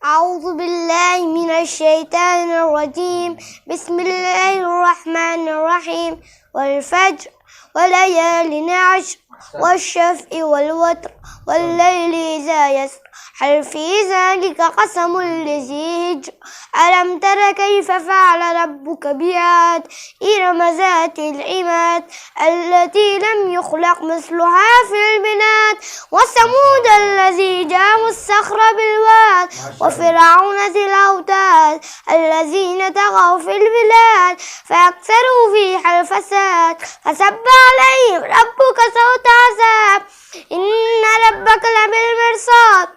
أعوذ بالله من الشيطان الرجيم بسم الله الرحمن الرحيم والفجر وليال عشر والشفع والوتر والليل إذا يسر هل في ذلك قسم لذي هجر ألم تر كيف فعل ربك بعاد إرم ذات العماد التي لم يخلق مثلها في البلاد وثمود الذي جابوا الصخر بالواد وفرعون ذي الأوتاد الذين طغوا في البلاد فأكثروا فيها الفساد فصب عليهم ربك صوت عذاب إن ربك لبالمرصاد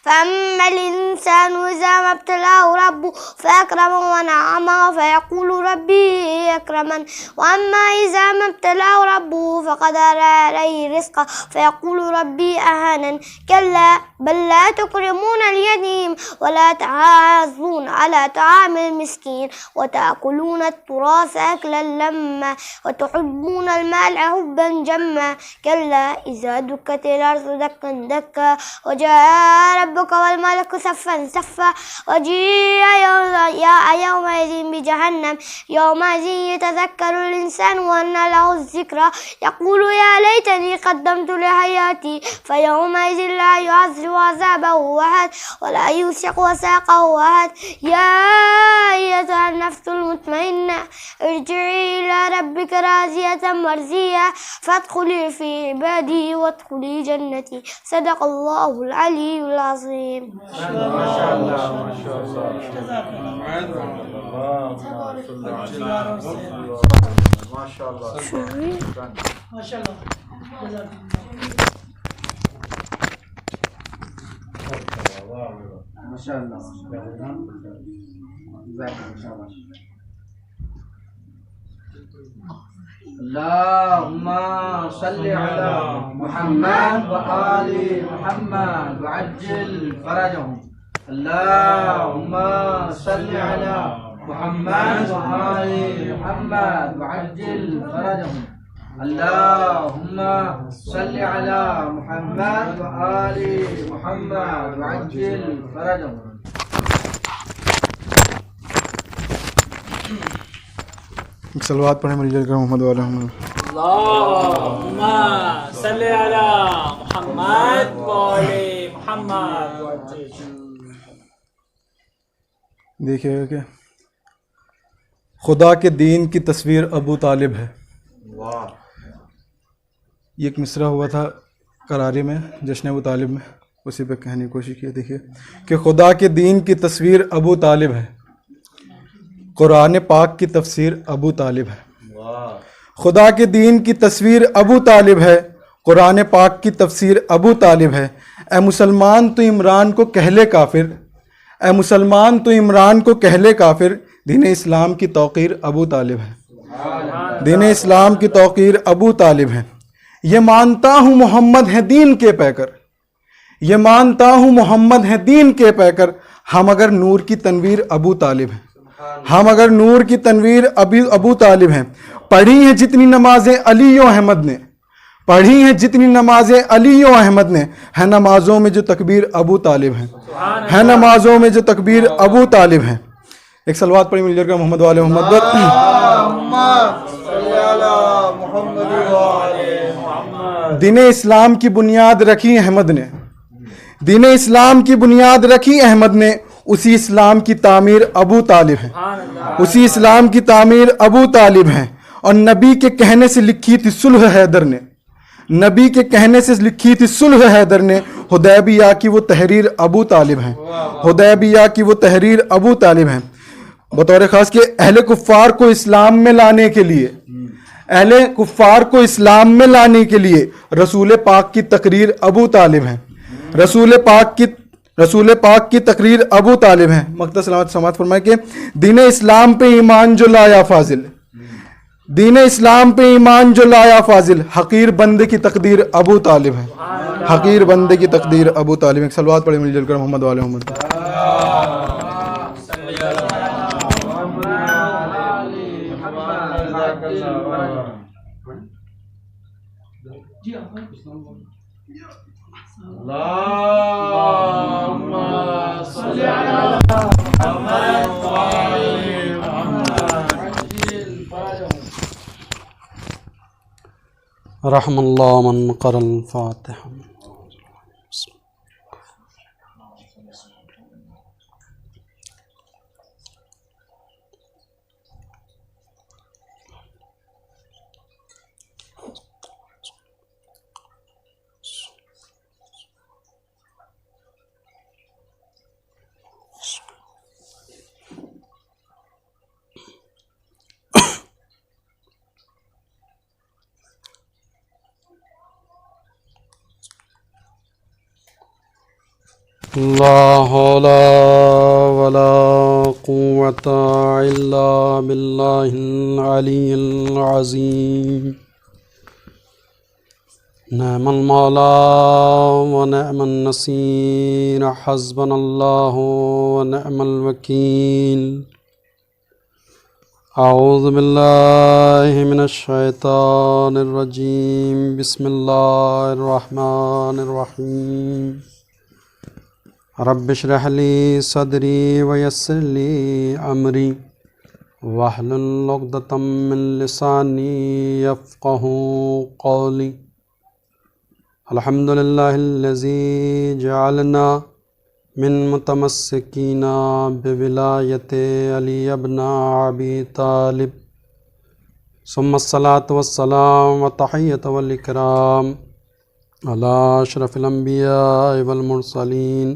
فأما الإنسان إذا ما ابتلاه ربه فأكرمه ونعمه فيقول ربي أكرمن وأما إذا ما ابتلاه ربه فقدر عليه رزقه فيقول ربي أهانن كلا بل لا تكرمون اليتيم ولا تحاضون على طعام المسكين وتأكلون التراث أكلا لما وتحبون المال حبا جما كلا إذا دكت الأرض دكا دكا وجاء ربك والملك صفا صفا وجيء يومئذ بجهنم يومئذ يتذكر الإنسان وأنى له الذكرى يقول يا ليتني قدمت لحياتي فيومئذ لا يعذب عذابه أحد ولا يوثق وثاقه أحد يا أيتها النفس المطمئنة ارجعي إلى ربك راضية مرضية فادخلي في عبادي وادخلي جنتي صدق الله العلي العظيم. اللهم صل على محمد وآل محمد وعجل فرجهم. اللهم صل على محمد وآل محمد وعجل فرجهم. اللهم صل على محمد وآل محمد وعجل فرجهم. صلوات پڑھیں مل جل کر محمد والا محمد. اللهم صل على محمد وآل محمد. دیکھیے کہ خدا کے دین کی تصویر ابو طالب ہے. یہ ایک مصرع ہوا تھا کراری میں جشن ابو طالب میں، اسی پہ کہنے کی کوشش کی. دیکھیے کہ خدا کے دین کی تصویر ابو طالب ہے، قرآن پاک کی تفسیر ابو طالب ہے. خدا کے دین کی تصویر ابو طالب ہے، قرآن پاک کی تفسیر ابو طالب ہے. اے مسلمان تو عمران کو کہہ لے کافر، اے مسلمان تو عمران کو کہہ لے کافر. دین اسلام کی توقیر ابو طالب ہے، دین اسلام کی توقیر ابو طالب ہے. یہ مانتا ہوں محمد ہے دین کے پیکر، یہ مانتا ہوں محمد ہے دین کے پیکر. ہم اگر نور کی تنویر ابو طالب ہیں، ہم اگر نور کی تنویر ابو طالب ہیں. پڑھی ہیں جتنی نمازیں علی و احمد نے، پڑھی ہیں جتنی نمازیں علی و احمد نے، ہے نمازوں میں جو تکبیر ابو طالب ہیں، ہے نمازوں میں جو تکبیر ابو طالب ہیں. ایک صلوات پڑھی مل جائے گا محمد والے محمد. دین اسلام کی بنیاد رکھی احمد نے، دین اسلام کی بنیاد رکھی احمد نے. اسی اسلام کی تعمیر ابو طالب ہے، اسی اسلام کی تعمیر ابو طالب ہے. اور نبی کے کہنے سے لکھی تھی صلح حیدر نے، نبی کے کہنے سے لکھی تھی صلح حیدر نے. حدیبیہ کی وہ تحریر ابو طالب ہیں، حدیبیہ کی وہ تحریر ابو طالب ہیں. بطور خاص کہ اہل کفار کو اسلام میں لانے کے لیے، اہل کفار کو اسلام میں لانے کے لیے رسول پاک کی تقریر ابو طالب ہیں، رسول پاک کی تقریر ابو طالب ہیں. مقدس سلامت سماعت فرمائے کہ دین اسلام پہ ایمان جو لایا فاضل، دین اسلام پہ ایمان جو لایا فاضل، حقیر بندے کی تقدیر ابو طالب ہے، حقیر بندے کی تقدیر ابو طالب. ایک صلوات پڑھیں مل جل کر محمد والے محمد. اللهم صل رحم اللہ من قرأ الفاتحہ. لا حول ولا قوة إلا بالله العلي العظيم. نعم المولى ونعم النصير، حسبنا الله ونعم الوكيل. أعوذ بالله من الشيطان الرجيم، بسم الله الرحمن الرحيم. رب اشرح لي صدري ويسر لي أمري واحلل عقدة من لساني يفقهوا قولي. الحمد لله الذي جعلنا من متمسكين بولاية علي بن أبي طالب، ثم الصلاة والسلام والتحية والإكرام على أشرف الأنبياء والمرسلين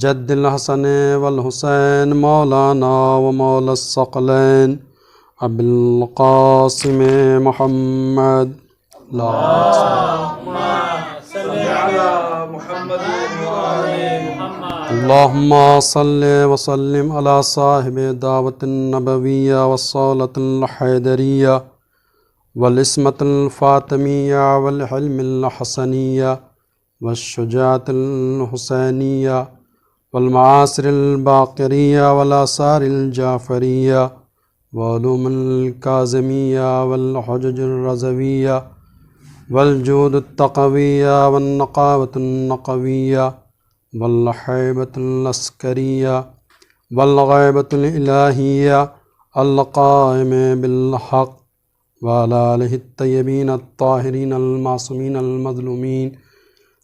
جد الحسن والحسين مولانا ومولى الثقلين أبي القاسم محمد. اللهم صل وسلم على صاحب دعوة النبوية والصولة الحيدرية والإسمة الفاطمية والحلم الحسنية والشجاعة الحسينية والمعاصر الباقرية والآثار الجعفرية وعلوم الكاظمية والحجج الرضوية والجود التقوية والنقاوة النقوية والحيبة العسكرية والغيبة الإلهية القائم بالحق، وعلى آله الطيبين الطاهرين المعصومين المظلومين،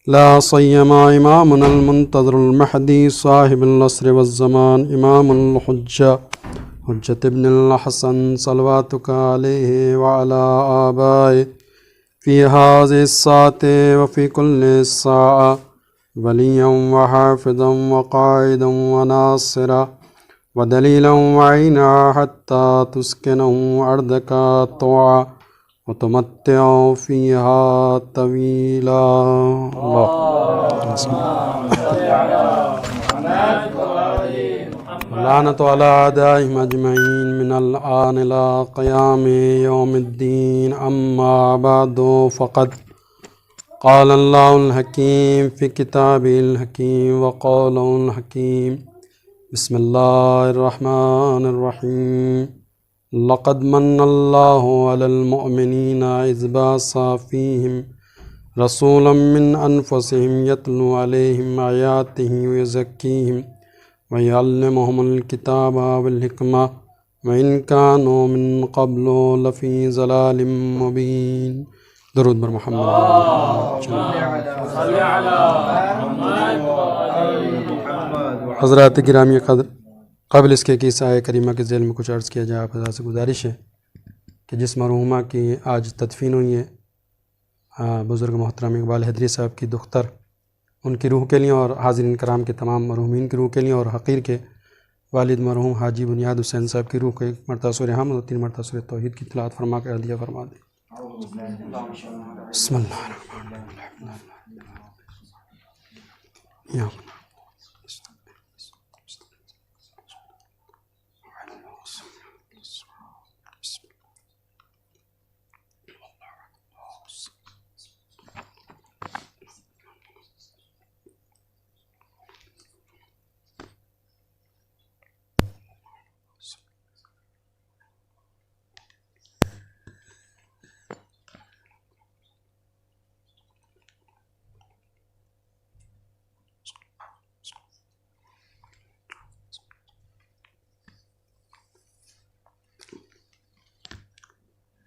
لا سيما إمامنا المنتظر المهدي صاحب العصر والزمان إمام الحجة حجة ابن الحسن صلواتك عليه وعلى آبائه في هذه الساعة وفي كل ساعة وليا وحافظا وقائدا وناصرا ودليلا وعينا حتى تسكنه أرضك طوعا وتمتع فيها طويلا. لعنة على أعدائهم أجمعين من الآن إلى قيام يوم الدين. أما بعد، فقد قال الله الحكيم في كتابه الحكيم وقوله الحكيم. بسم الله الرحمن الرحيم. لقد من الله على المؤمنين إذ بعث فيهم رسولا من أنفسهم يتلو عليهم آياته ويزكيهم ويعلمهم الكتاب والحكمة وإن كانوا من قبل لفي ضلال مبين. درود بر محمد. حضرات گرامی قدر، قبل اس کے کہ اس آیہ کریمہ کے ذیل میں کچھ عرض کیا جائے، آپ حضرات سے گزارش ہے کہ جس مرحومہ کی آج تدفین ہوئی ہے بزرگ محترم اقبال حیدری صاحب کی دختر، ان کی روح کے لیے اور حاضرین کرام کے تمام مرحومین کی روح کے لیے، اور حقیر کے والد مرحوم حاجی بنیاد حسین صاحب کی روح کو 1 مرتبہ سورہ حمد اور 3 مرتبہ سورہ توحید کی تلاوت فرما کر عطیہ فرما دیں. بسم اللہ الرحمن الرحیم.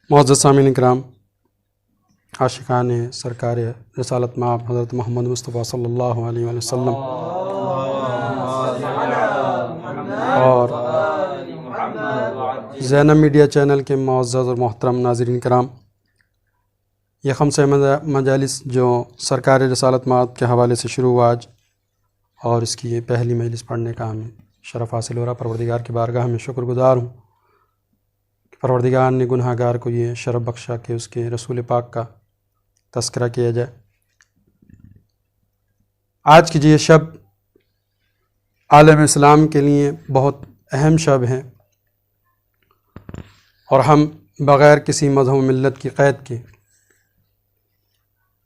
معزز سامعین کرام، عاشقان سرکار رسالت مآب حضرت محمد مصطفیٰ صلی اللہ علیہ وآلہ وسلم اور زینب میڈیا چینل کے معزز اور محترم ناظرین کرام، یہ خمسہ مجالس جو سرکار رسالت مآب کے حوالے سے شروع ہوا آج، اور اس کی یہ پہلی مجلس پڑھنے کا ہمیں شرف حاصل ہو رہا، پروردگار کی بارگاہ میں شکر گزار ہوں کہ پروردگار نے گناہ گار کو یہ شرف بخشا کہ اس کے رسول پاک کا تذکرہ کیا جائے۔ آج کی یہ شب عالم اسلام کے لیے بہت اہم شب ہے، اور ہم بغیر کسی مذہب و ملت کی قید کے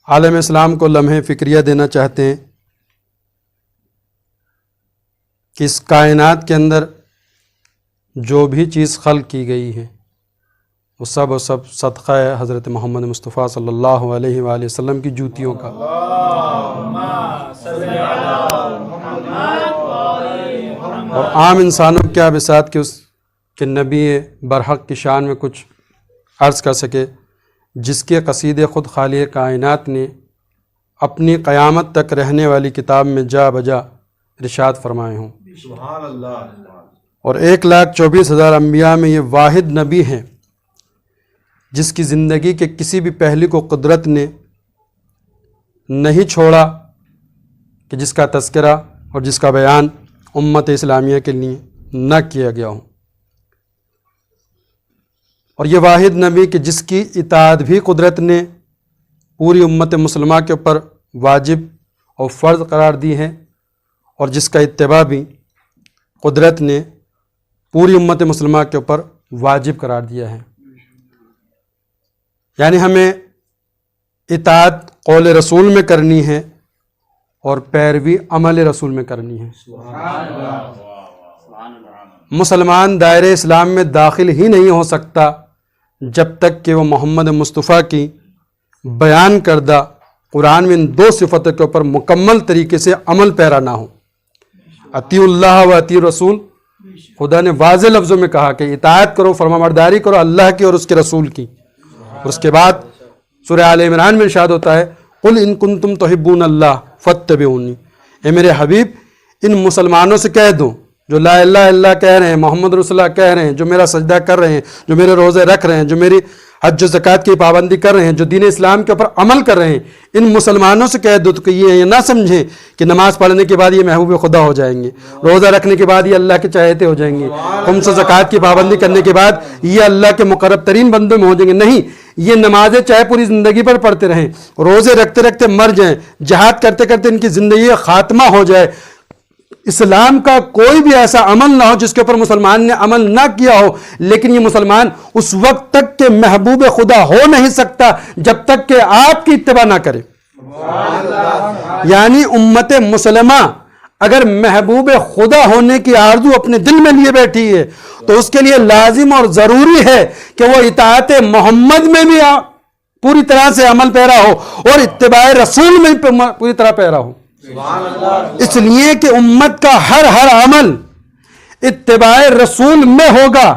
عالم اسلام کو لمحے فکریہ دینا چاہتے ہیں کہ اس کائنات کے اندر جو بھی چیز خلق کی گئی ہے وہ سب و سب صدقہ ہے حضرت محمد مصطفیٰ صلی اللہ علیہ وآلہ وسلم کی جوتیوں کا۔ اور عام انسانوں کی کیا بساط کہ اس کے نبی برحق کی شان میں کچھ عرض کر سکے، جس کے قصیدے خود خالق کائنات نے اپنی قیامت تک رہنے والی کتاب میں جا بجا ارشاد فرمائے ہوں۔ سبحان اللہ۔ اور 1,24,000 انبیاء میں یہ واحد نبی ہیں جس کی زندگی کے کسی بھی پہلو کو قدرت نے نہیں چھوڑا کہ جس کا تذکرہ اور جس کا بیان امت اسلامیہ کے لیے نہ کیا گیا ہو، اور یہ واحد نبی کہ جس کی اطاعت بھی قدرت نے پوری امت مسلمہ کے اوپر واجب اور فرض قرار دی ہے، اور جس کا اتباع بھی قدرت نے پوری امت مسلمہ کے اوپر واجب قرار دیا ہے۔ یعنی ہمیں اطاعت قول رسول میں کرنی ہے اور پیروی عمل رسول میں کرنی ہے۔ مسلمان دائرہ اسلام میں داخل ہی نہیں ہو سکتا جب تک کہ وہ محمد مصطفیٰ کی بیان کردہ قرآن میں ان 2 صفتوں کے اوپر مکمل طریقے سے عمل پیرا نہ ہو۔ اطیع اللہ و اطیع رسول، خدا نے واضح لفظوں میں کہا کہ اطاعت کرو، فرمانبرداری کرو اللہ کی اور اس کے رسول کی۔ اور اس کے بعد سورہ آل عمران میں ارشاد ہوتا ہے قل ان کنتم تحبون اللہ فاتبعونی، اے میرے حبیب ان مسلمانوں سے کہہ دو جو لا الہ الا اللہ کہہ رہے ہیں، محمد رسول اللہ کہہ رہے ہیں، جو میرا سجدہ کر رہے ہیں، جو میرے روزے رکھ رہے ہیں، جو میری حج و زکوٰۃ کی پابندی کر رہے ہیں، جو دین اسلام کے اوپر عمل کر رہے ہیں، ان مسلمانوں سے کہہ دو تو کہ یہ نہ سمجھیں کہ نماز پڑھنے کے بعد یہ محبوب خدا ہو جائیں گے، روزہ رکھنے کے بعد یہ اللہ کے چاہتے ہو جائیں گے، خمس و زکوٰۃ کی پابندی کرنے کے بعد یہ اللہ کے مقرب ترین بندوں میں ہو جائیں گے۔ نہیں، یہ نمازیں چاہے پوری زندگی پر پڑھتے رہیں، روزے رکھتے رکھتے مر جائیں، جہاد کرتے کرتے ان کی زندگی کا خاتمہ ہو جائے، اسلام کا کوئی بھی ایسا عمل نہ ہو جس کے اوپر مسلمان نے عمل نہ کیا ہو، لیکن یہ مسلمان اس وقت تک کہ محبوب خدا ہو نہیں سکتا جب تک کہ آپ کی اتباع نہ کرے۔ یعنی امت مسلمہ اگر محبوب خدا ہونے کی آرزو اپنے دل میں لیے بیٹھی ہے تو اس کے لیے لازم اور ضروری ہے کہ وہ اطاعت محمد میں بھی پوری طرح سے عمل پیرا ہو اور اتباع رسول میں بھی پوری طرح پیرا ہو۔ اس لیے کہ امت کا ہر عمل اتباع رسول میں ہوگا،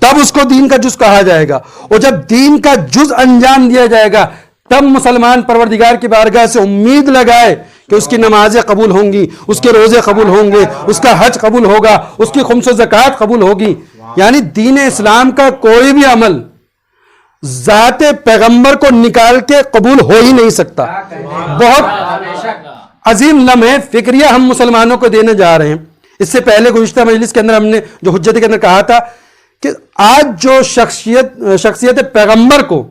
تب اس کو دین کا جز کہا جائے گا، اور جب دین کا جز انجام دیا جائے گا تب مسلمان پروردگار کی بارگاہ سے امید لگائے کہ اس کی نمازیں قبول ہوں گی، اس کے روزے قبول ہوں گے، اس کا حج قبول ہوگا، اس کی خمس و زکوٰۃ قبول ہوگی۔ یعنی دین اسلام کا کوئی بھی عمل ذات پیغمبر کو نکال کے قبول ہو ہی نہیں سکتا۔ بہت عظیم لمحے فکریہ ہم مسلمانوں کو دینے جا رہے ہیں۔ اس سے پہلے گزشتہ مجلس کے اندر ہم نے جو حجت کے اندر کہا تھا کہ آج جو شخصیت پیغمبر کو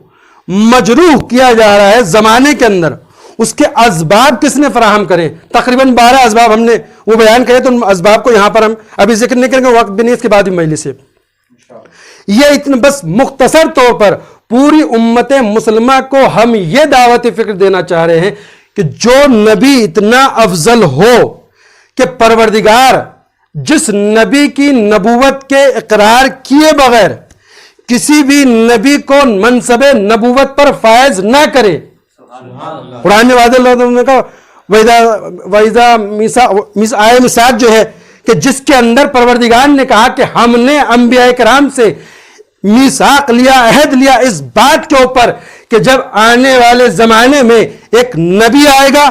مجروح کیا جا رہا ہے زمانے کے اندر، اس کے اسباب کس نے فراہم کرے؟ تقریباً 12 اسباب ہم نے وہ بیان کرے، تو ان اسباب کو یہاں پر ہم ابھی ذکر نہیں کریں گے، وقت بھی نہیں، اس کے بعد بھی مجلس ہے۔ یہ اتنا بس مختصر طور پر پوری امت مسلمہ کو ہم یہ دعوت فکر دینا چاہ رہے ہیں کہ جو نبی اتنا افضل ہو کہ پروردگار جس نبی کی نبوت کے اقرار کیے بغیر کسی بھی نبی کو منصب نبوت پر فائز نہ کرے، قرآن نے واضح نے کہا وَإِذَا آئے مثال جو ہے کہ جس کے اندر پروردگار نے کہا کہ ہم نے انبیاء کرام سے میثاق لیا، عہد لیا اس بات کے اوپر کہ جب آنے والے زمانے میں ایک نبی آئے گا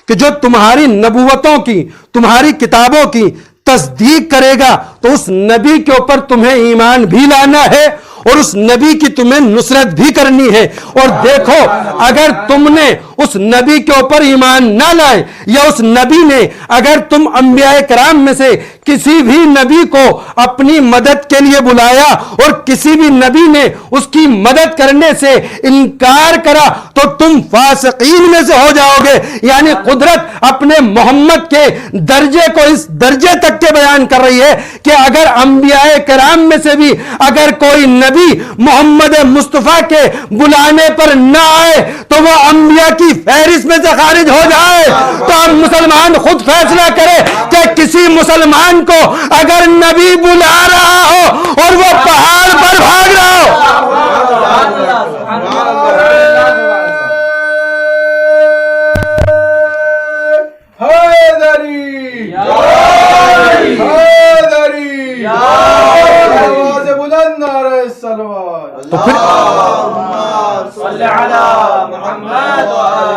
کہ جو تمہاری نبوتوں کی، تمہاری کتابوں کی تصدیق کرے گا، تو اس نبی کے اوپر تمہیں ایمان بھی لانا ہے اور اس نبی کی تمہیں نصرت بھی کرنی ہے. اور دیکھو اگر تم نے اس نبی کے اوپر ایمان نہ لائے، یا اس نبی نے، اگر تم انبیاء کرام میں سے کسی بھی نبی کو اپنی مدد کے لیے بلایا اور کسی بھی نبی نے اس کی مدد کرنے سے انکار کرا، تو تم فاسقین میں سے ہو جاؤ گے. یعنی قدرت اپنے محمد کے درجے کو اس درجے تک کے بیان کر رہی ہے کہ اگر انبیاء کرام میں سے بھی اگر کوئی نبی محمد مصطفیٰ کے بلانے پر نہ آئے تو وہ انبیاء کی فہرست میں سے خارج ہو جائے. تو اب مسلمان خود فیصلہ کرے کہ کسی مسلمان کو اگر نبی بلا رہا ہو اور وہ پہاڑ پر بھاگ رہا ہو،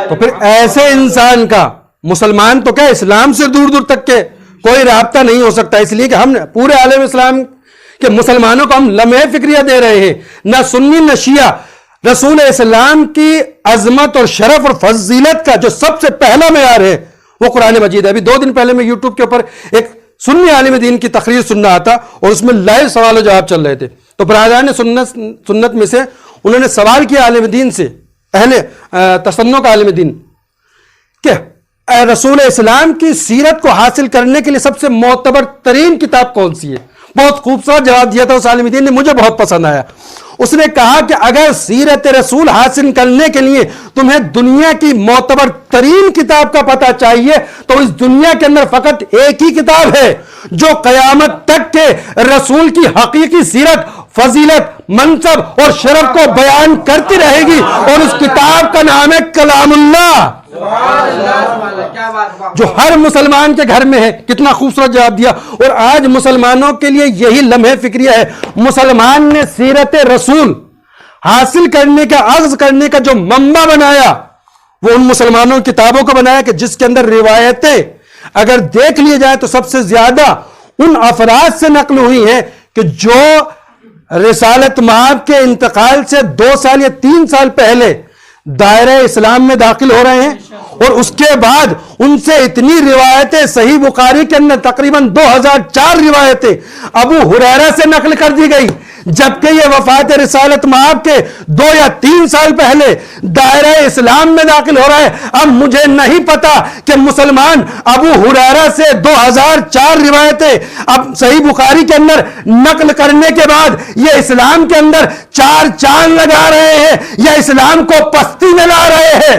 تو پھر ایسے انسان کا مسلمان تو کیا اسلام سے دور دور تک کے کوئی رابطہ نہیں ہو سکتا. اس لیے کہ ہم پورے عالم اسلام کے مسلمانوں کو ہم لمحے فکریہ دے رہے ہیں، نہ سنی نہ شیعہ. رسول اسلام کی عظمت اور شرف اور فضیلت کا جو سب سے پہلا معیار ہے وہ قرآن مجید ہے. ابھی 2 دن پہلے میں یوٹیوب کے اوپر ایک سنی عالم دین کی تقریر سننا آتا اور اس میں لائیو سوال و جواب چل رہے تھے. تو برادران سنت میں سے انہوں نے سوال کیا عالم دین سے، اہل تسنن کا عالم دین، کہ رسول اسلام کی سیرت کو حاصل کرنے کے لیے سب سے معتبر ترین کتاب کون سی ہے؟ بہت خوبصورت جواب دیا تھا اس عالم دین نے، مجھے بہت پسند آیا. اس نے کہا کہ اگر سیرت رسول حاصل کرنے کے لیے تمہیں دنیا کی معتبر ترین کتاب کا پتہ چاہیے تو اس دنیا کے اندر فقط ایک ہی کتاب ہے جو قیامت تک کے رسول کی حقیقی سیرت، فضیلت، منصب اور شرف کو بیان کرتی رہے گی، اور اس کتاب کا نام ہے کلام اللہ، جو ہر مسلمان کے گھر میں ہے. کتنا خوبصورت جواب دیا. اور آج مسلمانوں کے لیے یہی لمحے فکریہ ہے. مسلمان نے سیرت رسول حاصل کرنے کا، عرض کرنے کا جو منبع بنایا وہ ان مسلمانوں کی کتابوں کو بنایا کہ جس کے اندر روایتیں اگر دیکھ لیے جائے تو سب سے زیادہ ان افراد سے نقل ہوئی ہیں کہ جو رسالت مآب کے انتقال سے 2 سال یا 3 سال پہلے دائرہ اسلام میں داخل ہو رہے ہیں، اور اس کے بعد ان سے اتنی روایتیں صحیح بخاری کے اندر تقریباً 2004 روایتیں ابو ہریرہ سے نقل کر دی گئی، جبکہ یہ وفات رسالت مآب کے 2 یا 3 سال پہلے دائرہ اسلام میں داخل ہو رہا ہے. اب مجھے نہیں پتا کہ مسلمان ابو ہریرہ سے 2004 روایتیں اب صحیح بخاری کے اندر نقل کرنے کے بعد یہ اسلام کے اندر 4 چاند لگا رہے ہیں یا اسلام کو پستی میں لا رہے ہیں.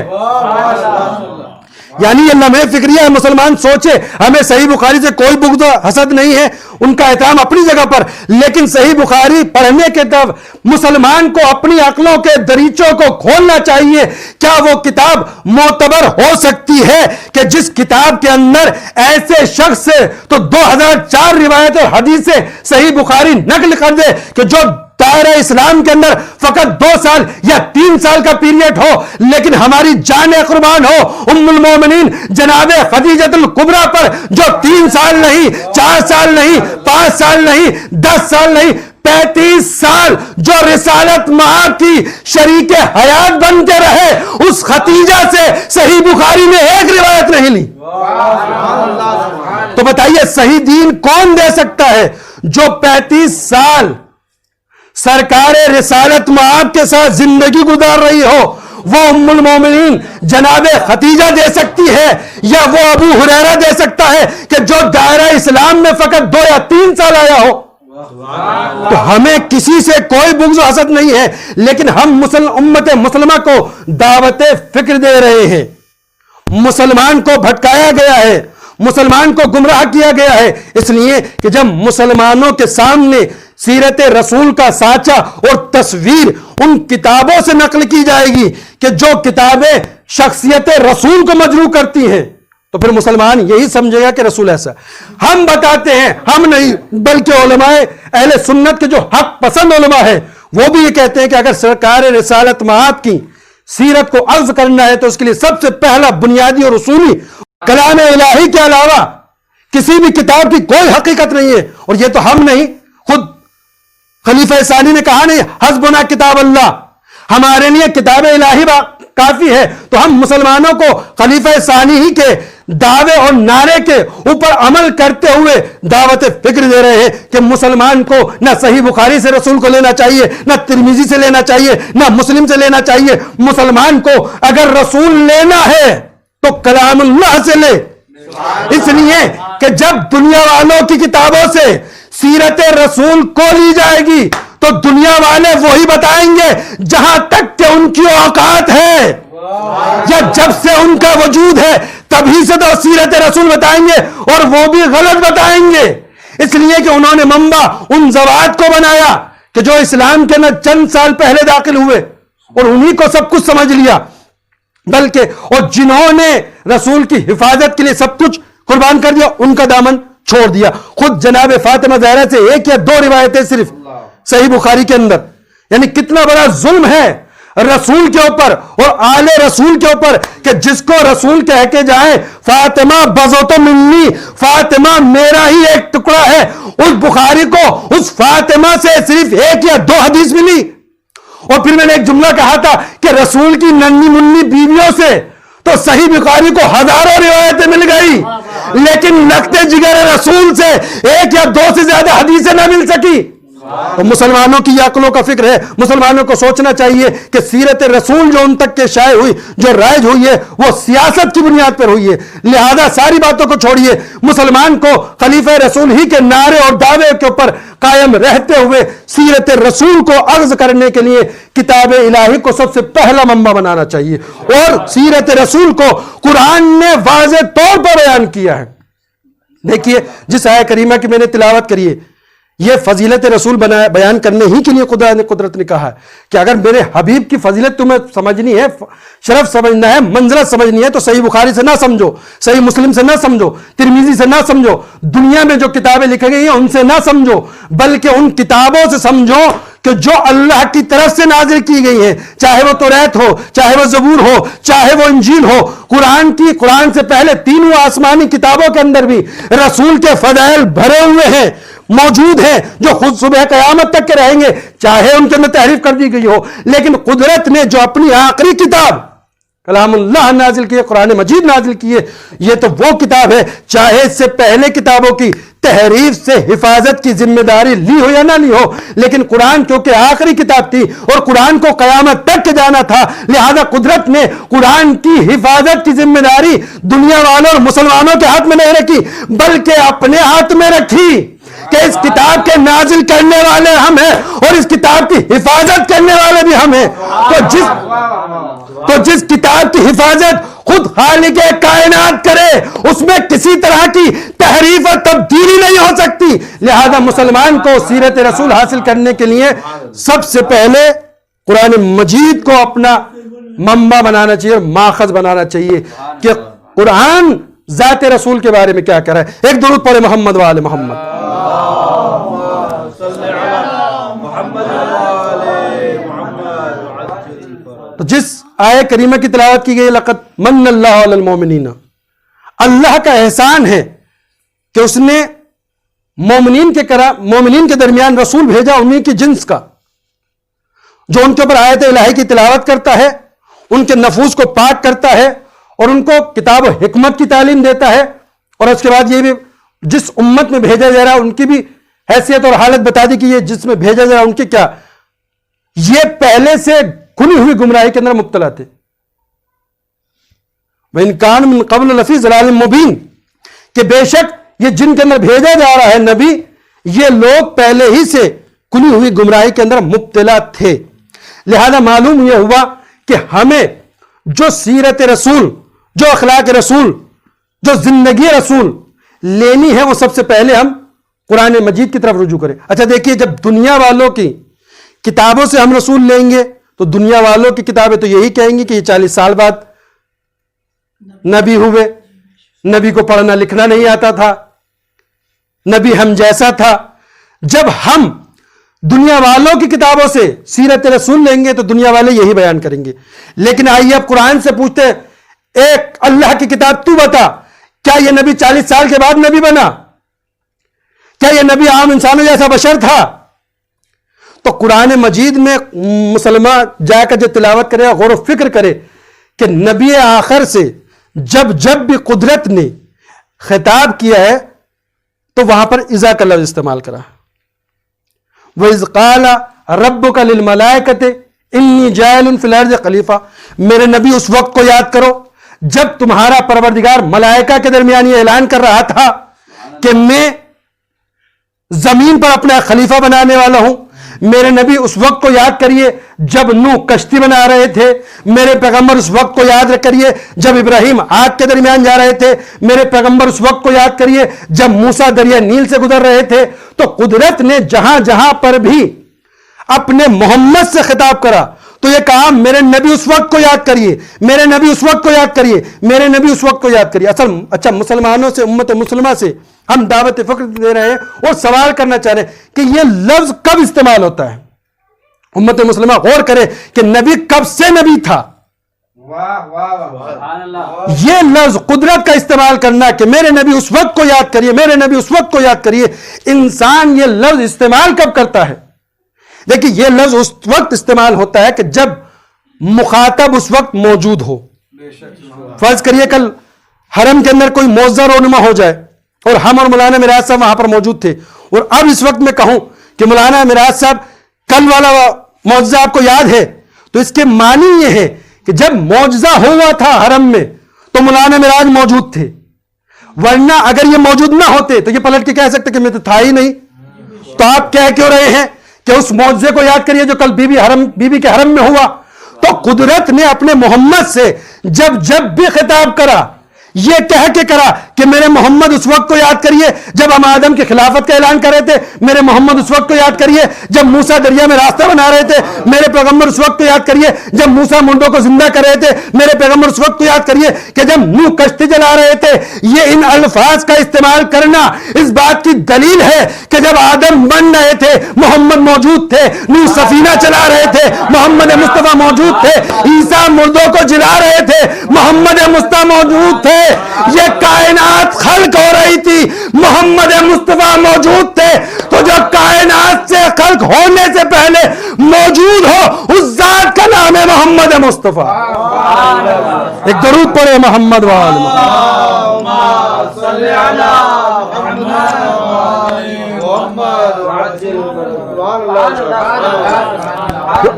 یعنی یہ لمحے فکریہ ہے. مسلمان سوچے ہمیں صحیح بخاری سے کوئی بغض و حسد نہیں ہے، ان کا احترام اپنی جگہ پر، لیکن صحیح بخاری پڑھنے کے تب مسلمان کو اپنی عقلوں کے دریچوں کو کھولنا چاہیے. کیا وہ کتاب معتبر ہو سکتی ہے کہ جس کتاب کے اندر ایسے شخص سے تو 2004 روایت اور حدیثیں صحیح بخاری نقل کر دے کہ جو دائرہ اسلام کے اندر فقط 2 سال یا 3 سال کا پیریڈ ہو، لیکن ہماری جان قربان ہو ام المومنین جناب خدیجہ الکبریٰ پر جو 3 سال نہیں، 4 سال نہیں، 5 سال نہیں، 10 سال نہیں، 35 سال جو رسالت مآب کی شریک حیات بن کے رہے، اس خدیجہ سے صحیح بخاری میں ایک روایت نہیں لی. تو بتائیے صحیح دین کون دے سکتا ہے؟ جو 35 سال سرکار رسالت مآب کے ساتھ زندگی گزار رہی ہو، وہ ام المومنین جناب خدیجہ دے سکتی ہے یا وہ ابو ہریرہ دے سکتا ہے کہ جو دائرہ اسلام میں فقط 2 یا 3 سال آیا ہو. تو ہمیں کسی سے کوئی بغض و حسد نہیں ہے، لیکن ہم امت مسلمہ کو دعوت فکر دے رہے ہیں. مسلمان کو بھٹکایا گیا ہے، مسلمان کو گمراہ کیا گیا ہے، اس لیے کہ جب مسلمانوں کے سامنے سیرت رسول کا سانچہ اور تصویر ان کتابوں سے نقل کی جائے گی کہ جو کتابیں شخصیت رسول کو مجروح کرتی ہیں، تو پھر مسلمان یہی سمجھے گا کہ رسول ایسا. ہم بتاتے ہیں، ہم نہیں بلکہ علماء اہل سنت کے جو حق پسند علماء ہیں وہ بھی یہ کہتے ہیں کہ اگر سرکار رسالت مآب کی سیرت کو عرض کرنا ہے تو اس کے لیے سب سے پہلا بنیادی اور اصولی کلام الہی کے علاوہ کسی بھی کتاب کی کوئی حقیقت نہیں ہے. اور یہ تو ہم نہیں، خود خلیفہ ثانی نے کہا نہیں حسبنا کتاب اللہ، ہمارے لیے کتاب الہی کافی ہے. تو ہم مسلمانوں کو خلیفہ ثانی ہی کے دعوے اور نعرے کے اوپر عمل کرتے ہوئے دعوت فکر دے رہے ہیں کہ مسلمان کو نہ صحیح بخاری سے رسول کو لینا چاہیے، نہ ترمذی سے لینا چاہیے، نہ مسلم سے لینا چاہیے. مسلمان کو اگر رسول لینا ہے تو کلام اللہ سے لے، اس لیے کہ جب دنیا والوں کی کتابوں سے سیرت رسول کو لی جائے گی تو دنیا والے وہی بتائیں گے جہاں تک کہ ان کی اوقات ہے یا جب سے ان کا وجود ہے، تبھی سے تو سیرت رسول بتائیں گے، اور وہ بھی غلط بتائیں گے. اس لیے کہ انہوں نے منبع ان زوات کو بنایا کہ جو اسلام کے اندر چند سال پہلے داخل ہوئے اور انہی کو سب کچھ سمجھ لیا، بلکہ اور جنہوں نے رسول کی حفاظت کے لیے سب کچھ قربان کر دیا ان کا دامن چھوڑ دیا. خود جناب فاطمہ زہرا سے 1 یا 2 روایتیں صرف صحیح بخاری کے اندر، یعنی کتنا بڑا ظلم ہے رسول کے اوپر اور آل رسول کے اوپر کہ جس کو رسول کہہ کے جائیں فاطمہ بزوت منی، فاطمہ میرا ہی ایک ٹکڑا ہے. اس بخاری کو اس فاطمہ سے صرف 1 یا 2 حدیث ملی. اور پھر میں نے ایک جملہ کہا تھا کہ رسول کی ننھی منی بیویوں سے تو صحیح بخاری کو ہزاروں روایتیں مل گئی، لیکن لگتے جگر رسول سے 1 یا 2 سے زیادہ حدیثیں نہ مل سکی. تو مسلمانوں کی عقلوں کا فکر ہے، مسلمانوں کو سوچنا چاہیے کہ سیرت رسول جو ان تک کے شائع ہوئی، جو رائج ہوئی ہے، وہ سیاست کی بنیاد پر ہوئی ہے. لہذا ساری باتوں کو چھوڑیے، مسلمان کو خلیفہ رسول ہی کے نعرے اور دعوے کے اوپر قائم رہتے ہوئے سیرت رسول کو عرض کرنے کے لیے کتاب الہی کو سب سے پہلا منبع بنانا چاہیے. اور سیرت رسول کو قرآن نے واضح طور پر بیان کیا ہے. دیکھیے جس آیہ کریمہ کی میں نے تلاوت کری ہے، یہ فضیلت رسول بیان کرنے ہی کے لیے خدا نے قدرت نے کہا ہے کہ اگر میرے حبیب کی فضیلت تمہیں سمجھنی ہے، شرف سمجھنا ہے، منزلت سمجھنی ہے، تو صحیح بخاری سے نہ سمجھو، صحیح مسلم سے نہ سمجھو، ترمذی سے نہ سمجھو، دنیا میں جو کتابیں لکھی گئی ہیں ان سے نہ سمجھو، بلکہ ان کتابوں سے سمجھو کہ جو اللہ کی طرف سے نازل کی گئی ہیں، چاہے وہ توریت ہو، چاہے وہ زبور ہو، چاہے وہ انجیل ہو. قرآن سے پہلے تینوں آسمانی کتابوں کے اندر بھی رسول کے فضائل بھرے ہوئے ہیں، موجود ہیں، جو خود صبح قیامت تک کے رہیں گے، چاہے ان کے اندر تحریف کر دی گئی ہو. لیکن قدرت نے جو اپنی آخری کتاب کلام اللہ نازل کی ہے، قرآن مجید نازل کی ہے، یہ تو وہ کتاب ہے، چاہے اس سے پہلے کتابوں کی تحریف سے حفاظت کی ذمہ داری لی ہو یا نہ لی ہو، لیکن قرآن کیونکہ آخری کتاب تھی اور قرآن کو قیامت تک کے جانا تھا، لہذا قدرت نے قرآن کی حفاظت کی ذمہ داری دنیا والوں اور مسلمانوں کے ہاتھ میں نہیں رکھی، بلکہ اپنے ہاتھ میں رکھی کہ اس کتاب کے نازل کرنے والے ہم ہیں اور اس کتاب کی حفاظت کرنے والے بھی ہم ہیں. تو جس کتاب کی حفاظت خود خالق کائنات کرے، اس میں کسی طرح کی تحریف اور تبدیلی نہیں ہو سکتی. لہذا مسلمان کو سیرت رسول حاصل کرنے کے لیے سب سے پہلے قرآن مجید کو اپنا منبع بنانا چاہیے، ماخذ بنانا چاہیے کہ قرآن ذات رسول کے بارے میں کیا کہہ رہا ہے. ایک درود پڑھے محمد و آل محمد. تو جس آیہ کریمہ کی تلاوت کی گئی لقد من اللہ علی المومنین، اللہ کا احسان ہے کہ اس نے مومنین کے درمیان رسول بھیجا انہی کی جنس کا، جو ان کے اوپر آیت الہی کی تلاوت کرتا ہے، ان کے نفوس کو پاک کرتا ہے اور ان کو کتاب و حکمت کی تعلیم دیتا ہے. اور اس کے بعد یہ بھی جس امت میں بھیجا جا رہا ہے ان کی بھی حیثیت اور حالت بتا دی کہ یہ جس میں بھیجا جا رہا ہے ان کی کیا، یہ پہلے سے کھلی ہوئی گمراہی کے اندر مبتلا تھے. وَإِن كَانُوا مِن قَبْلُ لَفِي ضَلَالٍ مُبِينٍ، کہ بے شک یہ جن کے اندر بھیجا جا رہا ہے نبی، یہ لوگ پہلے ہی سے کھلی ہوئی گمراہی کے اندر مبتلا تھے. لہذا معلوم یہ ہوا کہ ہمیں جو سیرت رسول، جو اخلاق رسول، جو زندگی رسول لینی ہے، وہ سب سے پہلے ہم قرآن مجید کی طرف رجوع کریں. اچھا دیکھیے، جب دنیا والوں کی کتابوں سے ہم رسول لیں گے تو دنیا والوں کی کتابیں تو یہی کہیں گی کہ یہ 40 سال بعد نبی ہوئے، نبی کو پڑھنا لکھنا نہیں آتا تھا، نبی ہم جیسا تھا. جب ہم دنیا والوں کی کتابوں سے سیرت رسول لیں گے تو دنیا والے یہی بیان کریں گے. لیکن آئیے اب قرآن سے پوچھتے ہیں، ایک اللہ کی کتاب تو بتا، کیا یہ نبی 40 سال کے بعد نبی بنا؟ کیا یہ نبی عام انسانوں جیسا بشر تھا؟ تو قرآن مجید میں مسلمان جا کر جو تلاوت کرے، غور و فکر کرے کہ نبی آخر سے جب بھی قدرت نے خطاب کیا ہے تو وہاں پر اذا کا لفظ استعمال کرا. وَإِذْ قَالَ رَبُّكَ لِلْمَلَائِكَةِ إِنِّي جَاعِلٌ فِي الْأَرْضِ خَلِيفَةً. میرے نبی اس وقت کو یاد کرو جب تمہارا پروردگار ملائکہ کے درمیان یہ اعلان کر رہا تھا کہ میں زمین پر اپنا خلیفہ بنانے والا ہوں. میرے نبی اس وقت کو یاد کریے جب نوح کشتی بنا رہے تھے. میرے پیغمبر اس وقت کو یاد کریے جب ابراہیم آگ کے درمیان جا رہے تھے. میرے پیغمبر اس وقت کو یاد کریے جب موسیٰ دریا نیل سے گزر رہے تھے. تو قدرت نے جہاں جہاں پر بھی اپنے محمد سے خطاب کرا تو یہ کہا میرے نبی اس وقت کو یاد کریے، میرے نبی اس وقت کو یاد کریے، میرے نبی اس وقت کو یاد کریے. اچھا مسلمانوں سے، امت مسلمہ سے ہم دعوت فکر دے رہے ہیں اور سوال کرنا چاہ رہے ہیں کہ یہ لفظ کب استعمال ہوتا ہے. امت مسلمہ غور کرے کہ نبی کب سے نبی تھا. یہ لفظ قدرت کا استعمال کرنا کہ میرے نبی اس وقت کو یاد کریے، میرے نبی اس وقت کو یاد کریے، انسان یہ لفظ استعمال کب کرتا ہے؟ دیکھیں یہ لفظ اس وقت استعمال ہوتا ہے کہ جب مخاطب اس وقت موجود ہو. فرض کریے کل حرم کے اندر کوئی معجزہ رونما ہو جائے اور ہم اور مولانا میراث صاحب وہاں پر موجود تھے، اور اب اس وقت میں کہوں کہ مولانا میراث صاحب کل والا معجزہ آپ کو یاد ہے، تو اس کے معنی یہ ہے کہ جب معجزہ ہوا تھا حرم میں تو مولانا میراث موجود تھے، ورنہ اگر یہ موجود نہ ہوتے تو یہ پلٹ کے کہہ سکتے کہ میں تو تھا ہی نہیں. تو آپ کہہ کیوں رہے ہیں کہ اس معجزے کو یاد کریے جو کل بی بی کے حرم میں ہوا؟ تو قدرت نے اپنے محمد سے جب بھی خطاب کرا یہ کہہ کے کرا کہ میرے محمد اس وقت کو یاد کریے جب ہم آدم کی خلافت کا اعلان کر رہے تھے، میرے محمد اس وقت کو یاد کریے جب موسیٰ دریا میں راستہ بنا رہے تھے، میرے پیغمبر اس وقت کو یاد کریے جب موسیٰ منڈوں کو زندہ کر رہے تھے، میرے پیغمبر اس وقت کو یاد کریے کہ جب نوح کشتی جلا رہے تھے. یہ ان الفاظ کا استعمال کرنا اس بات کی دلیل ہے کہ جب آدم بن رہے تھے محمد موجود تھے، نوح سفینہ چلا رہے تھے محمد مصطفیٰ موجود تھے، عیسیٰ مردوں کو جلا رہے تھے محمد مصطفیٰ موجود تھے. یہ کائنات خلق ہو رہی تھی محمد مصطفیٰ موجود تھے. تو جو کائنات سے خلق ہونے سے پہلے موجود ہو اس ذات کا نام ہے محمد مصطفیٰ. ایک درود پڑھے محمد وآل محمد.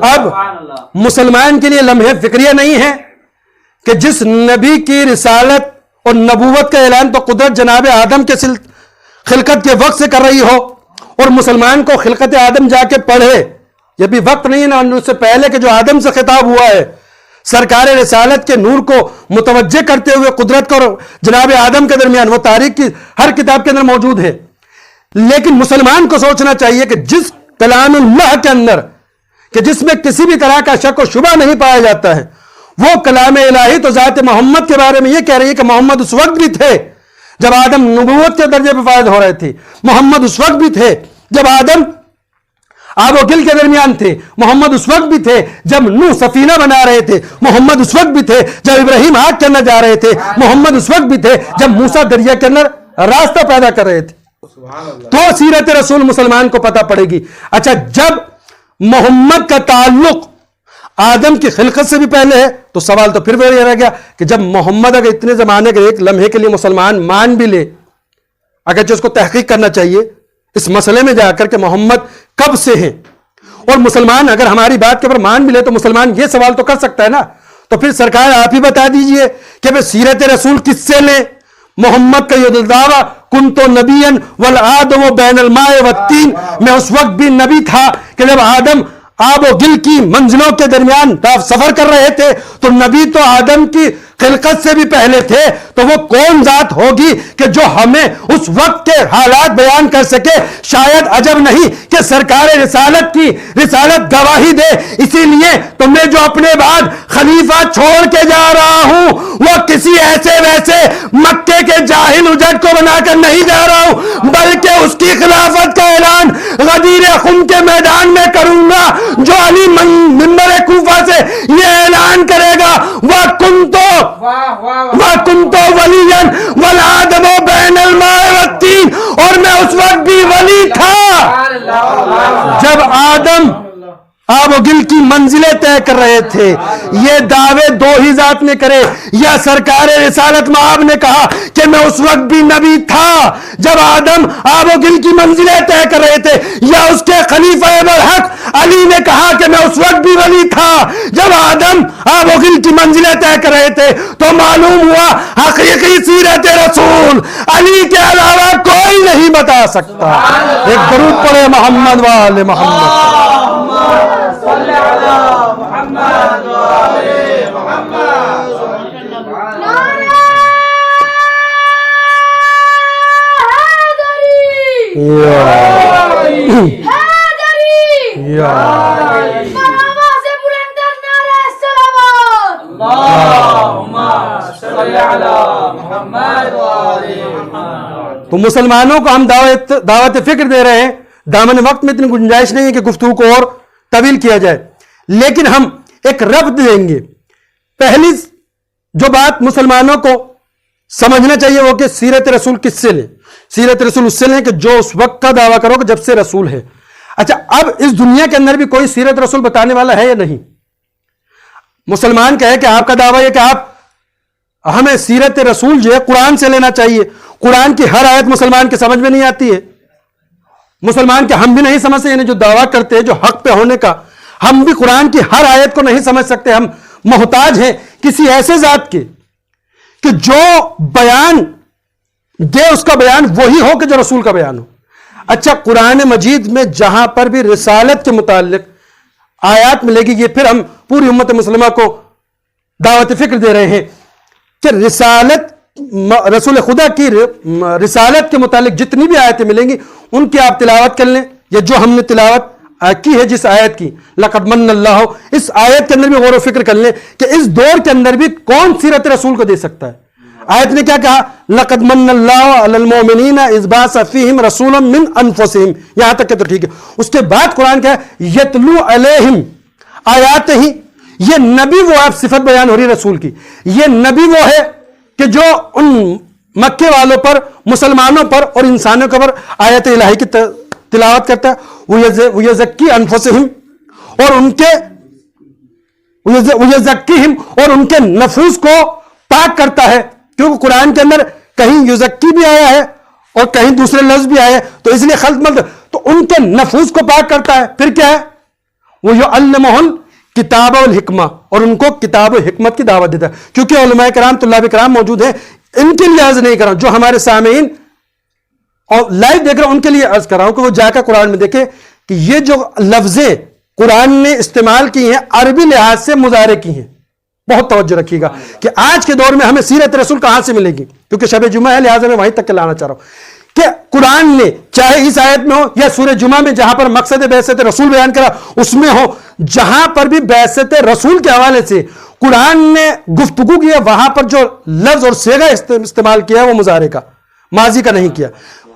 اب مسلمان کے لیے لمحے فکریہ نہیں ہے کہ جس نبی کی رسالت اور نبوت کا اعلان تو قدرت جناب آدم کے خلقت کے وقت سے کر رہی ہو اور مسلمان کو خلقت آدم جا کے پڑھے. یہ بھی وقت نہیں ہے نا اس سے پہلے کہ جو آدم سے خطاب ہوا ہے، سرکار رسالت کے نور کو متوجہ کرتے ہوئے قدرت کو جناب آدم کے درمیان، وہ تاریخ کی ہر کتاب کے اندر موجود ہے. لیکن مسلمان کو سوچنا چاہیے کہ جس کلام اللہ کے اندر کہ جس میں کسی بھی طرح کا شک و شبہ نہیں پایا جاتا ہے، وہ کلام الہی تو ذات محمد کے بارے میں یہ کہہ رہی ہے کہ محمد اس وقت بھی تھے جب آدم نبوت کے درجے پہ فائز ہو رہے تھے، محمد اس وقت بھی تھے جب آدم آب و گل کے درمیان تھے، محمد اس وقت بھی تھے جب نوح سفینہ بنا رہے تھے، محمد اس وقت بھی تھے جب ابراہیم آگ کے اندر جا رہے تھے، محمد اس وقت بھی تھے جب موسیٰ دریا کے اندر راستہ پیدا کر رہے تھے. تو سیرت رسول مسلمان کو پتہ پڑے گی. اچھا جب محمد کا تعلق آدم کی خلقت سے بھی پہلے ہے تو سوال تو پھر وہ یہ رہ گیا کہ جب محمد اگر اتنے زمانے کے ایک لمحے کے لیے مسلمان مان بھی لے، اگرچہ اس کو تحقیق کرنا چاہیے اس مسئلے میں جا کر کہ محمد کب سے ہیں، اور مسلمان اگر ہماری بات کے اوپر مان بھی لے تو مسلمان یہ سوال تو کر سکتا ہے نا. تو پھر سرکار آپ ہی بتا دیجئے کہ پھر سیرت رسول کس سے لیں. محمد کا یہ دعویٰ کنت نبیا والآدم بین الماء والتین، میں اس وقت بھی نبی تھا کہ جب آدم آب و گل کی منزلوں کے درمیان سفر کر رہے تھے تو نبی تو آدم کی خلقت سے بھی پہلے تھے، تو وہ کون ذات ہوگی کہ جو ہمیں اس وقت کے حالات بیان کر سکے؟ شاید عجب نہیں کہ سرکار رسالت کی رسالت گواہی دے. اسی لیے تو میں جو اپنے بعد خلیفہ چھوڑ کے جا رہا ہوں وہ کسی ایسے ویسے مکے کے جاہل اجٹ کو بنا کر نہیں جا رہا ہوں، بلکہ اس کی خلافت کا اعلان غدیر خم کے میدان میں کروں گا. جو علی منبر کوفہ سے یہ اعلان کرے گا وَكُنْتُ وَلِيًّا وَالْآدَمُ بَيْنَ الْمَاءِ وَالطِّينِ، اور میں اس وقت بھی ولی تھا جب آدم آب و گل کی منزلیں طے کر رہے تھے. یہ دعوے دو ہی ذات نے کرے، یا سرکار رسالت مآب نے کہا کہ میں اس وقت بھی نبی تھا جب آدم آب و گل کی منزلیں طے کر رہے تھے، یا اس کے خلیفہ برحق علی نے کہا کہ میں اس وقت بھی ولی تھا جب آدم آب و گل کی منزلیں طے کر رہے تھے. تو معلوم ہوا حقیقی سیرت رسول علی کے علاوہ کوئی نہیں بتا سکتا. ایک درود پڑھے محمد وآل محمد. صلی علی محمد وآل محمد. تو مسلمانوں کو ہم دعوت فکر دے رہے ہیں. دامن وقت میں اتنی گنجائش نہیں ہے کہ گفتگو کو اور طویل کیا جائے، لیکن ہم ایک ربط دیں گے. پہلی جو بات مسلمانوں کو سمجھنا چاہیے وہ کہ سیرت رسول کس سے لیں؟ سیرت رسول اس سے لیں کہ جو اس وقت کا دعویٰ کرو کہ جب سے رسول ہے. اچھا، اب اس دنیا کے اندر بھی کوئی سیرت رسول بتانے والا ہے یا نہیں؟ مسلمان کہے کہ آپ کا دعویٰ یہ کہ آپ ہمیں سیرت رسول جو ہے قرآن سے لینا چاہیے. قرآن کی ہر آیت مسلمان کے سمجھ میں نہیں آتی ہے. مسلمان کے ہم بھی نہیں سمجھتے، یعنی جو دعویٰ کرتے ہیں جو حق پہ ہونے کا، ہم بھی قرآن کی ہر آیت کو نہیں سمجھ سکتے. ہم محتاج ہیں کسی ایسے ذات کے کہ جو بیان دے، اس کا بیان وہی ہو کہ جو رسول کا بیان ہو. اچھا، قرآن مجید میں جہاں پر بھی رسالت کے متعلق آیات ملے گی، یہ پھر ہم پوری امت مسلمہ کو دعوت فکر دے رہے ہیں کہ رسالت رسول خدا کی رسالت کے متعلق جتنی بھی آیتیں ملیں گی ان کی آپ تلاوت کر لیں، یا جو ہم نے تلاوت کی ہے جس آیت کی لقد من اللہ، اس آیت کے اندر بھی غور و فکر کر لیں کہ اس دور کے اندر بھی کون سیرت رسول کو دے سکتا ہے. آیت نے کیا کہا؟ لقد من اللہ علی المؤمنین اذ بعث فیہم رسولا من انفسہم، یہاں تک کہ تو ٹھیک ہے. اس کے بعد قرآن کیا ہے؟ یتلو علیہم آیات ہی. یہ نبی وہ، آپ صفت بیان ہو رہی رسول کی، یہ نبی وہ ہے کہ جو ان مکے والوں پر، مسلمانوں پر اور انسانوں کے پر آیت الہی کی تلاوت کرتا ہے. وَيَزَكِّي أَنفُسِهِمْ، اور ان کے وَيَزَكِّهِمْ، اور ان کے نفوس کو پاک کرتا ہے، کیونکہ قرآن کے اندر کہیں یزکی بھی آیا ہے اور کہیں دوسرے لفظ بھی آئے ہیں، تو اس لیے خلط ملت، تو ان کے نفوس کو پاک کرتا ہے. پھر کیا ہے؟ وَيُعَلِّمُهُمْ کتاب والحکمہ، اور ان کو کتاب و حکمت کی دعوت دیتا ہے. کیونکہ علماء کرام، طلاب کرام موجود ہیں، ان کے لیے عرض نہیں کر رہا ہوں، جو ہمارے سامعین اور لائیو دیکھ رہا ہوں ان کے لیے عرض کر رہا ہوں کہ وہ جا کر قرآن میں دیکھیں کہ یہ جو لفظیں قرآن نے استعمال کی ہیں عربی لحاظ سے مظاہرے کی ہیں. بہت توجہ رکھیے گا کہ آج کے دور میں ہمیں سیرت رسول کہاں سے ملے گی، کیونکہ شب جمعہ ہے، لہٰذا میں وہیں تک کے لانا چاہ رہا ہوں کہ قرآن نے چاہے اس آیت میں ہو یا سورہ جمعہ میں جہاں پر مقصد بعثت رسول بیان کرا اس میں ہو، جہاں پر بھی بعثت رسول کے حوالے سے قرآن نے گفتگو کی ہے وہاں پر جو لفظ اور صیغہ استعمال کیا ہے وہ مظاہرے کا، ماضی کا نہیں کیا،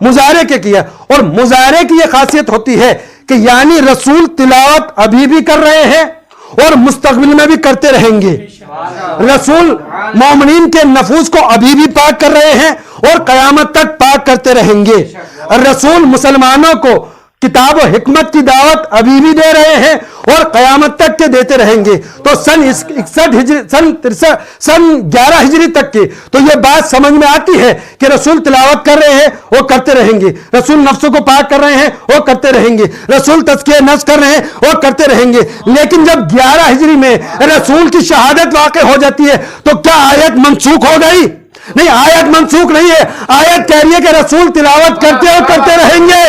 مظاہرے کے کیا. اور مظاہرے کی یہ خاصیت ہوتی ہے کہ یعنی رسول تلاوت ابھی بھی کر رہے ہیں اور مستقبل میں بھی کرتے رہیں گے. رسول مومنین کے نفوس کو ابھی بھی پاک کر رہے ہیں اور قیامت تک پاک کرتے رہیں گے. رسول مسلمانوں کو کتاب و حکمت کی دعوت ابھی بھی دے رہے ہیں اور قیامت تک کے دیتے رہیں گے. تو سن 11 ہجری تک کے تو یہ بات سمجھ میں آتی ہے کہ رسول تلاوت کر رہے ہیں وہ کرتے رہیں گے، رسول نفسوں کو پاک کر رہے ہیں وہ کرتے رہیں گے، رسول تزکیہ نفس کر رہے ہیں وہ کرتے رہیں گے. لیکن جب 11 ہجری میں رسول کی شہادت واقع ہو جاتی ہے تو کیا آیت منسوخ ہو گئی؟ نہیں، آیت منسوخ نہیں ہے. آیت کہہ رہی ہے کہ رسول تلاوت کرتے اور کرتے رہیں گے.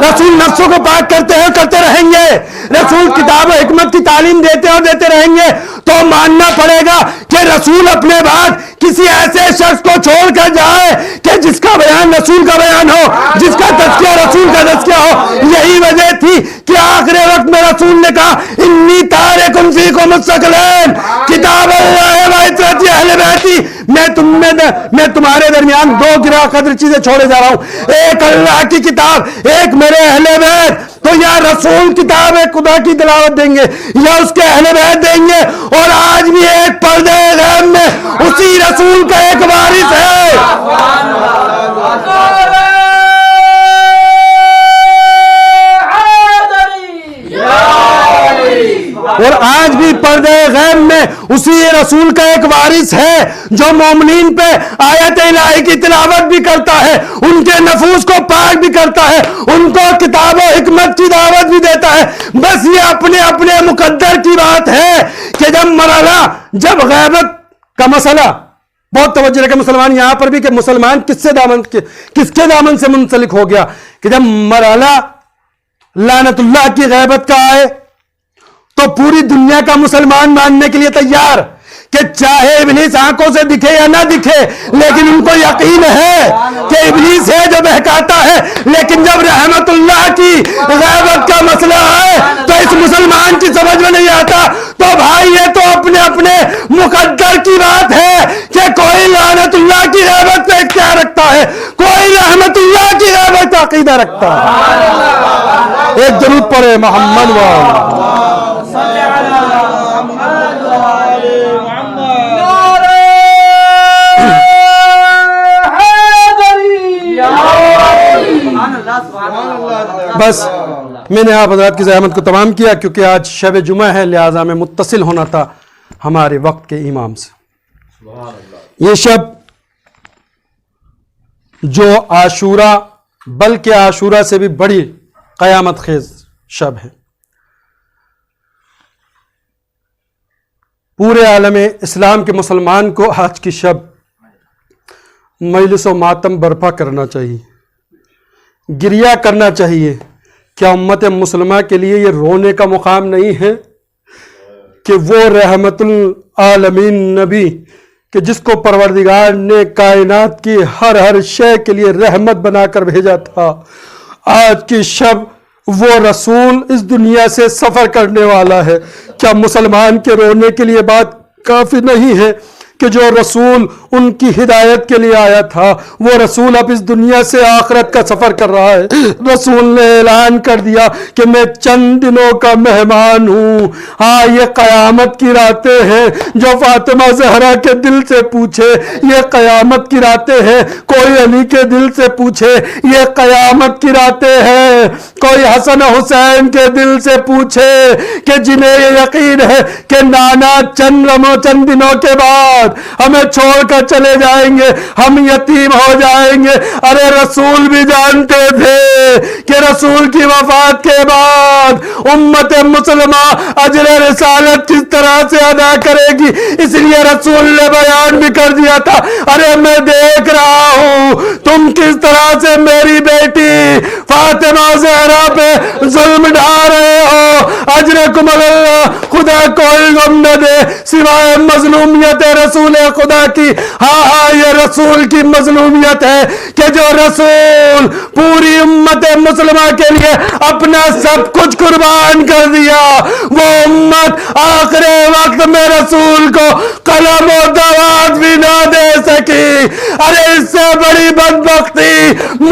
رسول نفسوں کو پاک کرتے ہیں، کرتے رہیں گے، رسول کتاب و حکمت کی تعلیم دیتے اور دیتے رہیں گے، تو ماننا پڑے گا کہ رسول اپنے بعد کسی ایسے شخص کو چھوڑ کر جائے کہ جس کا بیان رسول کا بیان ہو، جس کا تذکیہ رسول کا تذکیہ ہو۔ یہی وجہ تھی کہ آخر وقت میں رسول نے کہا انی تارکم فیکم الثقلین، کتاب اللہ و عترتی اہل بیتی، میں تمہارے درمیان دو گراں قدر چیزیں چھوڑے جا رہا ہوں، ایک اللہ کی کتاب، ایک میرے اہل بیت۔ تو یا رسول کتاب خدا کی تلاوت دیں گے یا اس کے اہل بیت دیں گے، اور آج بھی ایک پردے غیب میں اسی رسول کا ایک وارث ہے۔ اور آج بھی پردے غیب میں اسی رسول کا ایک وارث ہے جو مومنین پہ آیت الہی کی تلاوت بھی کرتا ہے، ان کے نفوس کو پاک بھی کرتا ہے، ان کو کتاب و حکمت کی دعوت بھی دیتا ہے۔ بس یہ اپنے اپنے مقدر کی بات ہے کہ جب مرحلہ، جب غیبت کا مسئلہ، بہت توجہ رکھے مسلمان یہاں پر بھی کہ مسلمان کس کے دامن سے منسلک ہو گیا، کہ جب مرحلہ لعنت اللہ کی غیبت کا آئے تو پوری دنیا کا مسلمان ماننے کے لیے تیار کہ چاہے ابلیس آنکھوں سے دکھے یا نہ دکھے، لیکن ان کو یقین ہے کہ ابلیس ہے جو بہکاتا ہے، لیکن جب رحمت اللہ کی غیبت کا مسئلہ ہے تو اس مسلمان کی سمجھ میں نہیں آتا۔ تو بھائی یہ تو اپنے اپنے مقدر کی بات ہے کہ کوئی لعنت اللہ کی غیبت پہ اختیار رکھتا ہے، کوئی رحمت اللہ کی غیبت کا عقیدہ رکھتا ہے۔ ایک درود پڑھے محمد والے بس میں نے آپ حضرات کی زحمت کو تمام کیا، کیونکہ آج شب جمعہ ہے، لہٰذا میں متصل ہونا تھا ہمارے وقت کے امام سے۔ یہ شب جو عاشورہ، بلکہ عاشورہ سے بھی بڑی قیامت خیز شب ہے، پورے عالم اسلام کے مسلمان کو آج کی شب مجلس و ماتم برپا کرنا چاہیے، گریہ کرنا چاہیے۔ کیا امت مسلمہ کے لیے یہ رونے کا مقام نہیں ہے کہ وہ رحمت العالمین نبی کہ جس کو پروردگار نے کائنات کی ہر شے کے لیے رحمت بنا کر بھیجا تھا، آج کی شب وہ رسول اس دنیا سے سفر کرنے والا ہے؟ کیا مسلمان کے رونے کے لیے بات کافی نہیں ہے کہ جو رسول ان کی ہدایت کے لیے آیا تھا، وہ رسول اب اس دنیا سے آخرت کا سفر کر رہا ہے؟ رسول نے اعلان کر دیا کہ میں چند دنوں کا مہمان ہوں۔ ہاں، یہ قیامت کی راتیں ہیں، جو فاطمہ زہرا کے دل سے پوچھے یہ قیامت کی راتیں ہیں، کوئی علی کے دل سے پوچھے یہ قیامت کی راتیں ہیں، کوئی حسن حسین کے دل سے پوچھے کہ جنہیں یہ یقین ہے کہ نانا چند دنوں کے بعد ہمیں چھوڑ کر چلے جائیں گے، ہم یتیم ہو جائیں گے۔ ارے رسول بھی جانتے تھے کہ رسول کی وفات کے بعد امت مسلمہ اجر رسالت کس طرح سے ادا کرے گی، اس لیے رسول نے بیان بھی کر دیا تھا، ارے میں دیکھ رہا ہوں تم کس طرح سے میری بیٹی فاطمہ زہرا پہ ظلم ڈھا رہے ہو، اجرکم اللہ، خدا کوئی غم نہ دے سوائے مظلومیت رسول خدا کی۔ ہاں یہ رسول کی مظلومیت ہے کہ جو رسول پوری امت مسلمہ کے لیے اپنا سب کچھ قربان کر دیا، وہ امت آخر وقت میں رسول کو قلم و دوات بھی نہ دے سکی۔ ارے اس سے بڑی بدبختی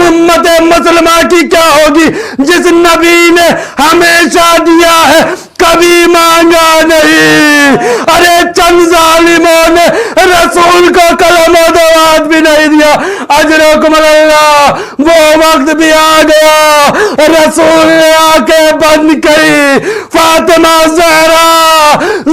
امت مسلمہ کی کیا ہوگی جس نبی نے ہمیشہ دیا ہے، کبھی مانگا نہیں۔ ارے چند ظالموں نے رسول کو قلم و دوات بھی نہیں دیا۔ اجرکم اللہ، وہ وقت بھی آ گیا، رسول نے آنکھیں بند کی، فاطمہ زہرا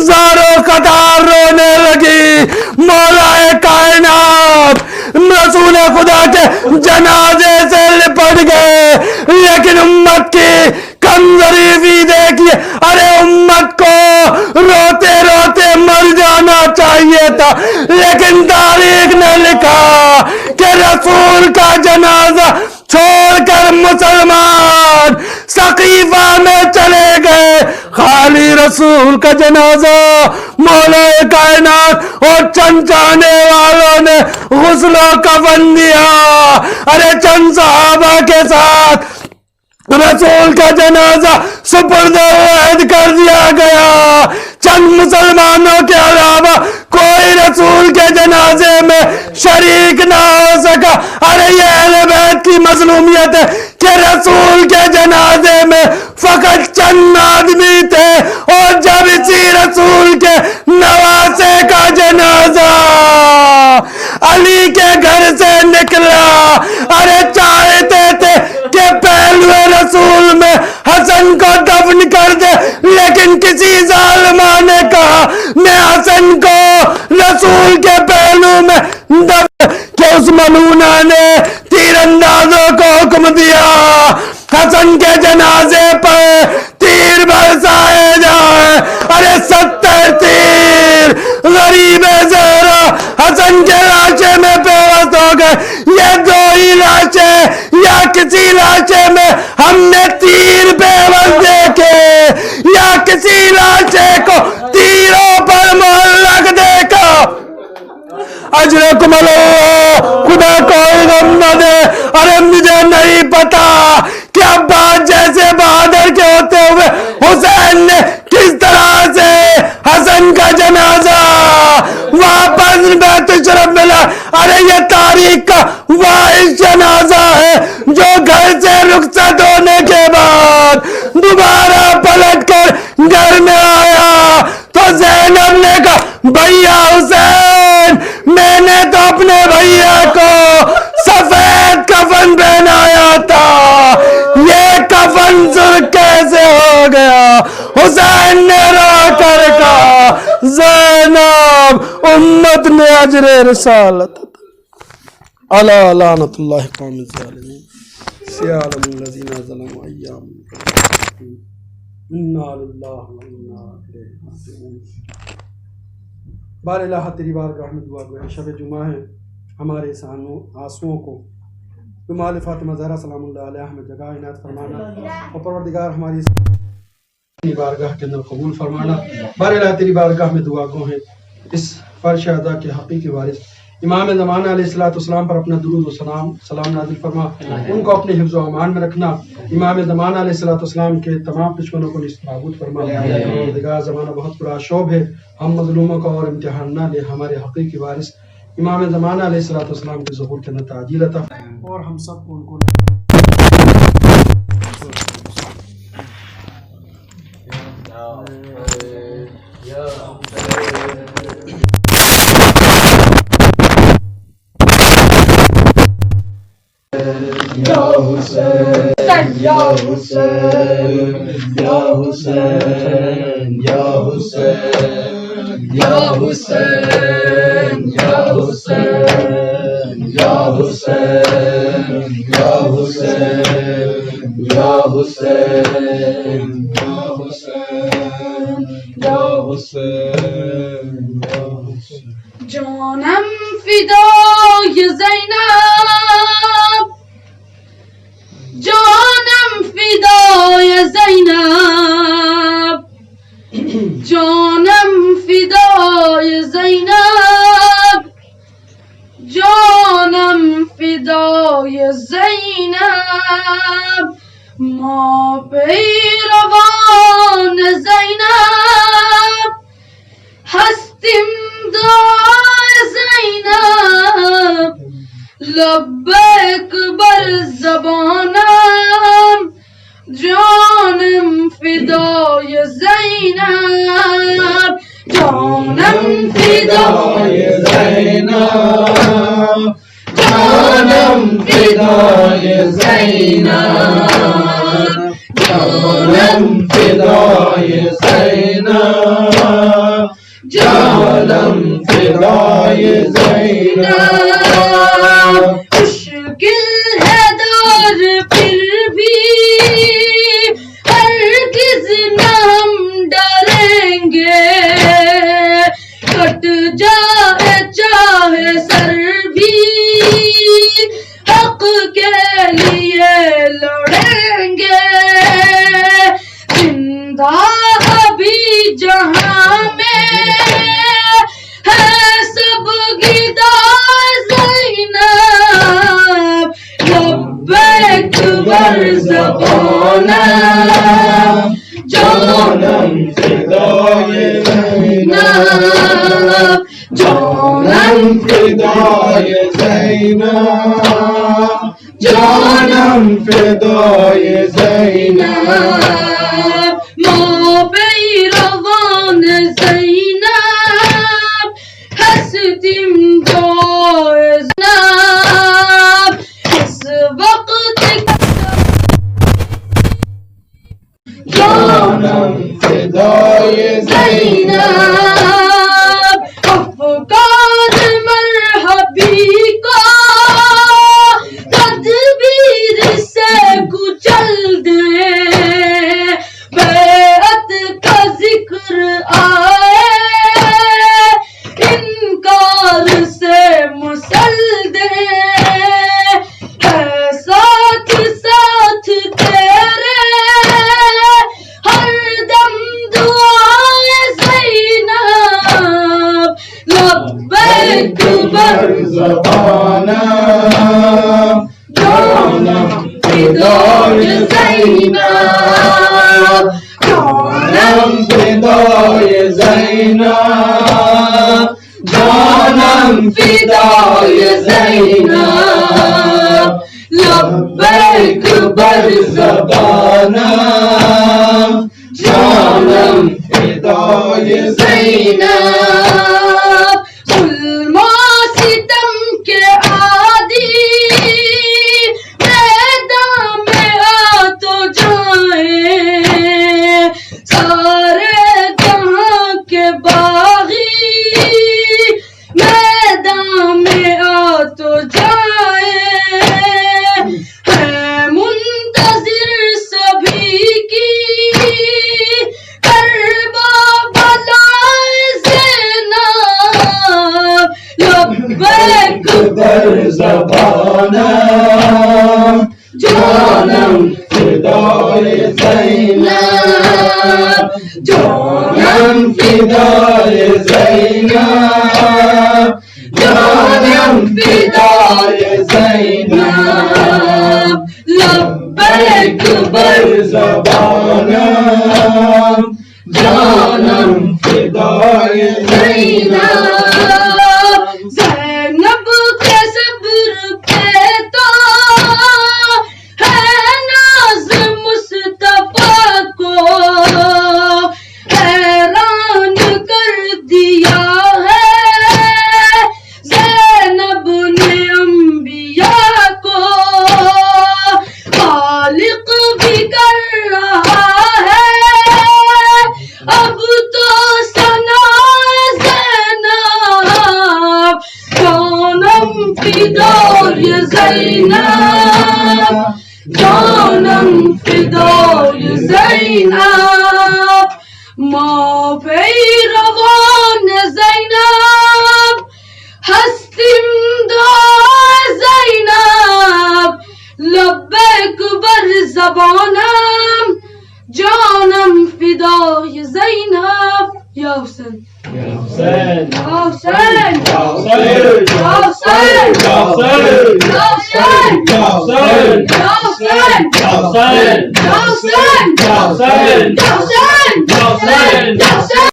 زارو قطار رونے لگی، مولا کائنات رسول خدا کے جنازے سے لپٹ گئے، لیکن امت کی کمزوری دیکھیے۔ ارے امت کو روتے روتے مر جانا چاہیے تھا، لیکن تاریخ نے لکھا کہ رسول کا جنازہ چھوڑ کر مسلمان بعد سقیفہ میں چلے گئے، خالی رسول کا جنازہ، مولا کائنات اور چند چاہنے والوں نے غسل و کفن دیا۔ ارے چند صحابہ کے ساتھ رسول کا جنازہ سپرد عہد کر دیا گیا، چند مسلمانوں کے علاوہ کوئی رسول کے جنازے میں شریک نہ ہو سکا۔ ارے یہ اہل بیت کی مظلومیت ہے کہ رسول کے جنازے میں فقط چند آدمی تھے، اور جب اسی رسول کے نواسے کا جنازہ علی کے گھر سے نکلا، ارے چاہتے تھے کہ پہلوے رسول میں حسن کو دفن کر دے، لیکن کسی ظالمہ نے کہا میں حسن کو رسول کے پہلو میں دفن، کہ اس ملونہ نے تیر اندازوں کو حکم دیا حسن کے جنازے پر تیر برسائے جائے۔ ارے 70 تیر غریب زہرا حسن کے لاشے میں پیوست ہو گئے۔ یہ دو ہی لاشیں یا کسی لاشے میں ہم نے تیر پیوست دیکھے یا کسی لاشے کو تیروں پر معلق دیکھا؟ اجرکم اللہ، خدا کوئی غم نہ دے۔ ارے مجھے نہیں پتا کہ عباس جیسے بہادر کے ہوتے ہوئے حسین نے کس طرح سے حسن کا جنازہ واپس بیت الشرف ملا۔ ارے یہ تاریخ کا واحد جنازہ ہے جو گھر سے رخصت ہونے کے بعد دوبارہ پلٹ کر گھر میں آیا تو زینب نے کہا بھیا حسین، میں نے تو اپنے بھیا کو سفید کفن پہنایا تھا، یہ کفن سرخ کیسے ہو گیا؟ حسین نے رو کر کہا زینب امت نے اجر رسالت علی لعنت اللہ قوم الظالمین سیعلم الذین ظلموا ایام انا للہ و انا الیہ راجعون۔ بار الہ تیری بارگاہ میں دعا گو، شب جمعہ ہے، ہمارے اس آنسوؤں کو بمال فاطمہ زہرا سلام اللہ علیہ میں جگہ عنایت فرمانا، اور پروردگار ہماری تیری بارگاہ کے اندر قبول فرمانا۔ بار الہ تیری بارگاہ میں دعا گو ہیں اس فرش ادا کے حقیقی وارث امام زمانہ علیہ السلام پر اپنا درود و سلام نازل فرما، ان کو اپنے حفظ و امان میں رکھنا، امام زمانہ علیہ السلام کے تمام دشمنوں کو نابود فرما۔ پروردگار زمانہ بہت بڑا شوب ہے، ہم مظلوموں کا اور امتحان نہ لے، ہمارے حقیقی وارث امام زمانہ علیہ السلام کے ظہور کے اندر تعجیل عطا، اور ہم سب کو ان کو یا حسین یا حسین یا حسین یا حسین یا حسین یا حسین یا حسین یا حسین یا حسین یا حسین یا حسین یا حسین۔ جانم فدای زینب، جانم فدای زینب، جانم فدای زینب، جانم فدای زینب، ما پیروان زینب هستیم دعای زینب، لبیک بر زبانم، جانم فدای زینب، جانم فدای زینب، جانم فدای زینب، جانم فدای زینب، جانم فدای زینب۔ مشکل ہے دور پھر بھی ہرگز نہ ہم ڈریں گے، کٹ جائے چاہے سر بھی حق کے لیے لڑیں گے، رضا ابھی جہاں میں ہے سب گدا زینب لبیک بر زبانم جانم فدای زینب جانم فدای زینب جانم فدای زینب ما پیروان زینب هستیم جای زینب اس وقت جانم فدای زینب افکار مرحبی کا تدبیر سے کچل دے بیعت کا ذکر آئے انکار سے مسل دے ساتھ ساتھ تیرے ہر دم دعائے زینب لبیک بر زبانم جانم فدای زینب جانم فدای زینب جانم فدای زینب لبیک بر زبانم جانم فدای زینب ظلم و ستم کے عادی میدان میں آ تو جائیں سارے جہاں کے باغی میدان میں آ تو جائیں ہے منتظر سبھی کی کربا بلائے زینب لبیک بر زبانم جانم فدای زینب جانم فدای زینب جانم فدای زینب لبیک بر زبانم جانم فدای زینب زینب کے صبر پہ تو ہے ناز مصطفیٰ کو حیران کر دیا ہے زینب نے انبیاء کو خالق بھی کر رہا ہے اب تو ثنا زینب جانم فدای زینب جانم فدای زینب ما پیروان زینب هستیم دعای زینب لبیک بر زبانم جانم فدای زینب یا حسین یا حسین یا حسین یا حسین یا حسین یا حسین یا حسین یا حسین یا حسین یا حسین یا حسین یا حسین یا حسین یا حسین یا حسین